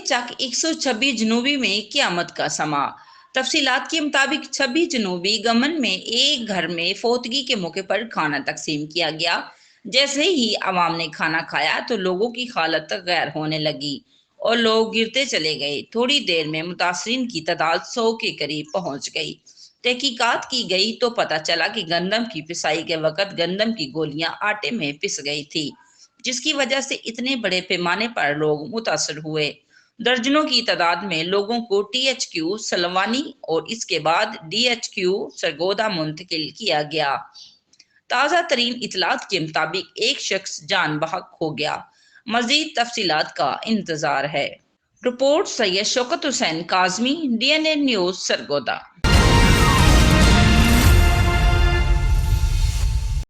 چک 126 جنوبی میں قیامت کا سما۔ تفصیلات کے مطابق 26 جنوبی گمن میں ایک گھر میں فوتگی کے موقع پر کھانا تقسیم کیا گیا۔ جیسے ہی عوام نے کھانا کھایا تو لوگوں کی حالت غیر ہونے لگی اور لوگ گرتے چلے گئے۔ تھوڑی دیر میں متاثرین کی تعداد 100 کے قریب پہنچ گئی۔ تحقیقات کی گئی تو پتہ چلا کہ گندم کی پسائی کے وقت گندم کی گولیاں آٹے میں پس گئی تھی، جس کی وجہ سے اتنے بڑے پیمانے پر لوگ متاثر ہوئے۔ درجنوں کی تعداد میں لوگوں کو ٹی ایچ کیو سلوانی اور اس کے بعد ڈی ایچ کیو سرگودا منتقل کیا گیا۔ تازہ ترین اطلاعات کے مطابق ایک شخص جان بحق ہو گیا۔ مزید تفصیلات کا انتظار ہے۔ Report Syed Shaukat Hussain Kazmi, D N a news, Sargodha.